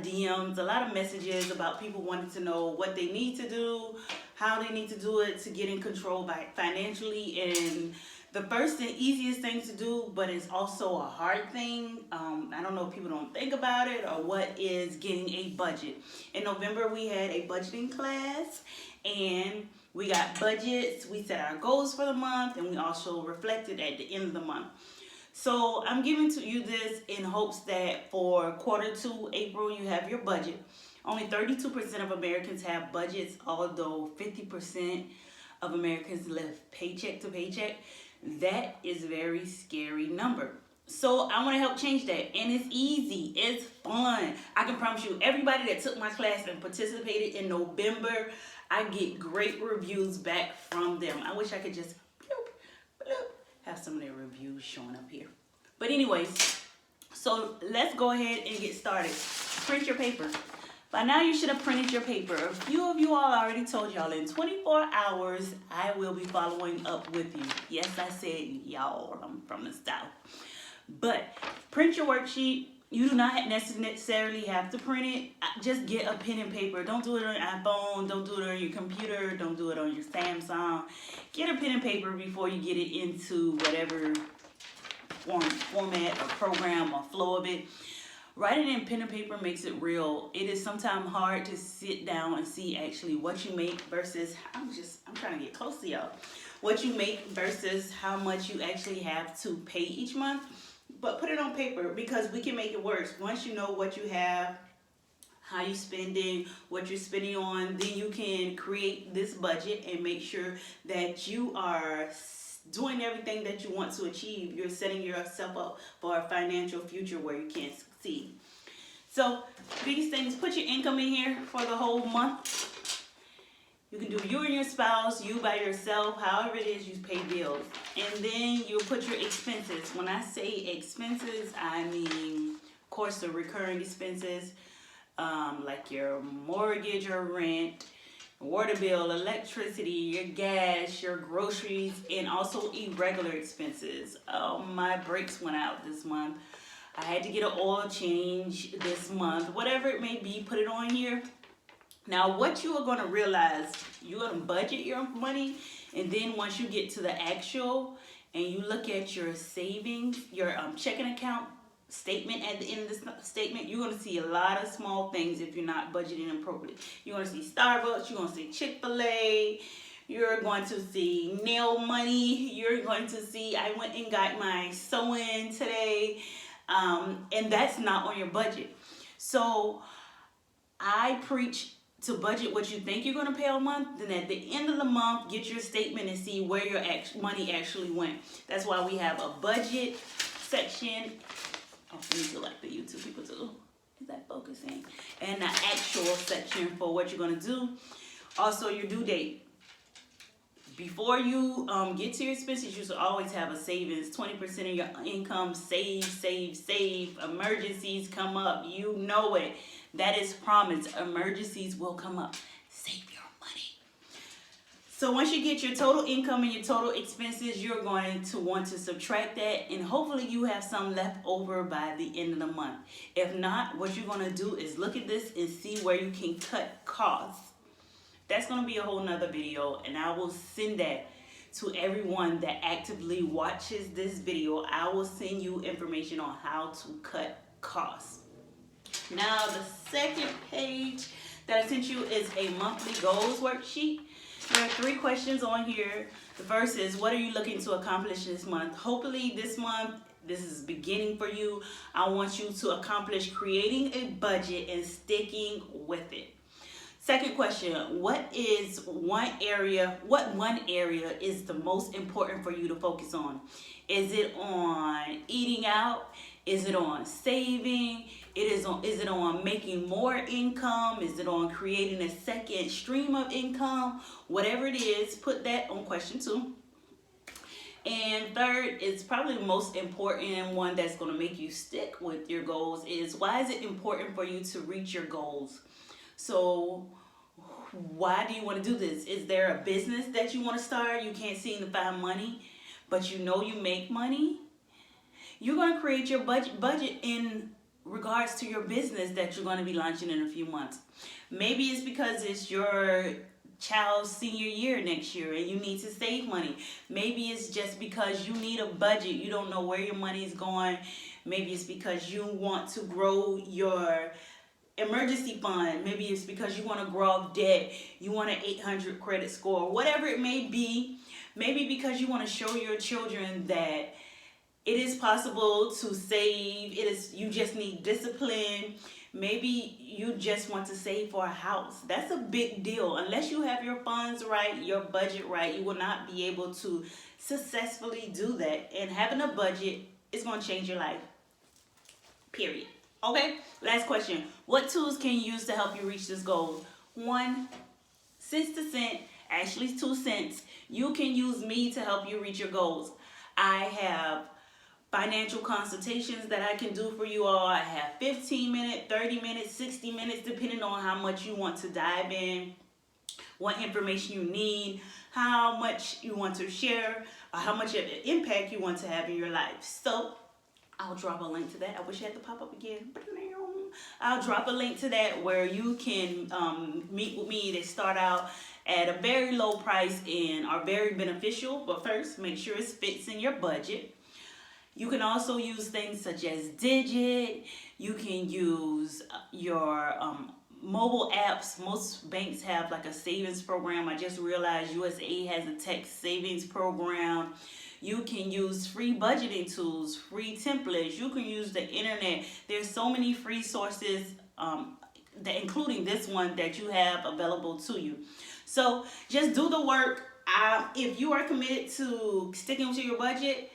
DMs, a lot of messages about people wanting to know what they need to do, how they need to do it to get in control financially. And the first and easiest thing to do, but it's also a hard thing, I don't know if people don't think about it or what, is getting a budget. In November, we had a budgeting class, and we got budgets, we set our goals for the month, and we also reflected at the end of the month. So I'm giving to you this in hopes that for quarter 2, April, you have your budget. Only 32% of Americans have budgets, although 50% of Americans live paycheck to paycheck. That is a very scary number. So I want to help change that. And it's easy. It's fun. I can promise you, everybody that took my class and participated in November, I get great reviews back from them. I wish I could just bloop, bloop, have some of their reviews showing up here. But anyways, so let's go ahead and get started. Print your paper. By now you should have printed your paper. A few of you all already told y'all in 24 hours I will be following up with you. Yes, I said y'all. I'm from the South. But print your worksheet. You do not necessarily have to print it. Just get a pen and paper. Don't do it on your iPhone. Don't do it on your computer. Don't do it on your Samsung. Get a pen and paper before you get it into whatever format or program or flow of it. Writing in pen and paper makes it real. It is sometimes hard to sit down and see actually what you make versus, I'm trying to get close to y'all, what you make versus how much you actually have to pay each month. But put it on paper, because we can make it worse. Once you know what you have, how you spending, what you're spending on, then you can create this budget and make sure that you are doing everything that you want to achieve. You're setting yourself up for a financial future where you can succeed. So these things, put your income in here for the whole month. You can do you and your spouse, you by yourself, however it is you pay bills. And then you'll put your expenses. When I say expenses, I mean, of course, the recurring expenses, like your mortgage or rent, water bill, electricity, your gas, your groceries, and also irregular expenses. My brakes went out this month. I had to get an oil change this month. Whatever it may be, put it on here. Now, what you are going to realize, you're going to budget your money, and then once you get to the actual and you look at your savings, your checking account statement at the end of the statement, you're going to see a lot of small things if you're not budgeting appropriately. You're going to see Starbucks, you're going to see Chick-fil-A, you're going to see nail money, you're going to see I went and got my sewing today, and that's not on your budget. So I preach to budget what you think you're going to pay a month, then at the end of the month, get your statement and see where your money actually went. That's why we have a budget section. Oh, I need to like the YouTube people too. Is that focusing? And the actual section for what you're going to do. Also, your due date. Before you get to your expenses, you should always have a savings. 20% of your income, save, save, save. Emergencies come up. You know it. That is promised. Emergencies will come up. Save your money. So once you get your total income and your total expenses, you're going to want to subtract that, and hopefully you have some left over by the end of the month. If not, what you're going to do is look at this and see where you can cut costs. That's going to be a whole nother video, and I will send that to everyone that actively watches this video. I will send you information on how to cut costs. Now, the second page that I sent you is a monthly goals worksheet. There are 3 questions on here. The first is, what are you looking to accomplish this month? Hopefully this month, this is beginning for you. I want you to accomplish creating a budget and sticking with it. Second question, what one area is the most important for you to focus on? Is it on eating out? Is it on saving? Is it on making more income? Is it on creating a second stream of income? Whatever it is, put that on question 2. And third is probably the most important one that's going to make you stick with your goals is, why is it important for you to reach your goals? So why do you want to do this? Is there a business that you want to start? You can't seem to find money, but you know you make money? You're going to create your budget in regards to your business that you're going to be launching in a few months. Maybe it's because it's your child's senior year next year and you need to save money. Maybe it's just because you need a budget. You don't know where your money is going. Maybe it's because you want to grow your emergency fund. Maybe it's because you want to grow off debt. You want an 800 credit score. Whatever it may be. Maybe because you want to show your children that it is possible to save. You just need discipline. Maybe you just want to save for a house. That's a big deal. Unless you have your funds right, your budget right, you will not be able to successfully do that. And having a budget is going to change your life. Period. Okay, last question. What tools can you use to help you reach this goal? 1 cent to cent, actually 2 cents. You can use me to help you reach your goals. I have financial consultations that I can do for you all. I have 15 minutes, 30 minutes, 60 minutes, depending on how much you want to dive in, what information you need, how much you want to share, or how much of an impact you want to have in your life. So I'll drop a link to that. I wish I had to pop up again. I'll drop a link to that where you can meet with me. They start out at a very low price and are very beneficial. But first, make sure it fits in your budget. You can also use things such as Digit. You can use your mobile apps. Most banks have like a savings program. I just realized USAID has a tax savings program. You can use free budgeting tools, free templates. You can use the internet. There's so many free sources, including this one, that you have available to you. So just do the work. If you are committed to sticking to your budget,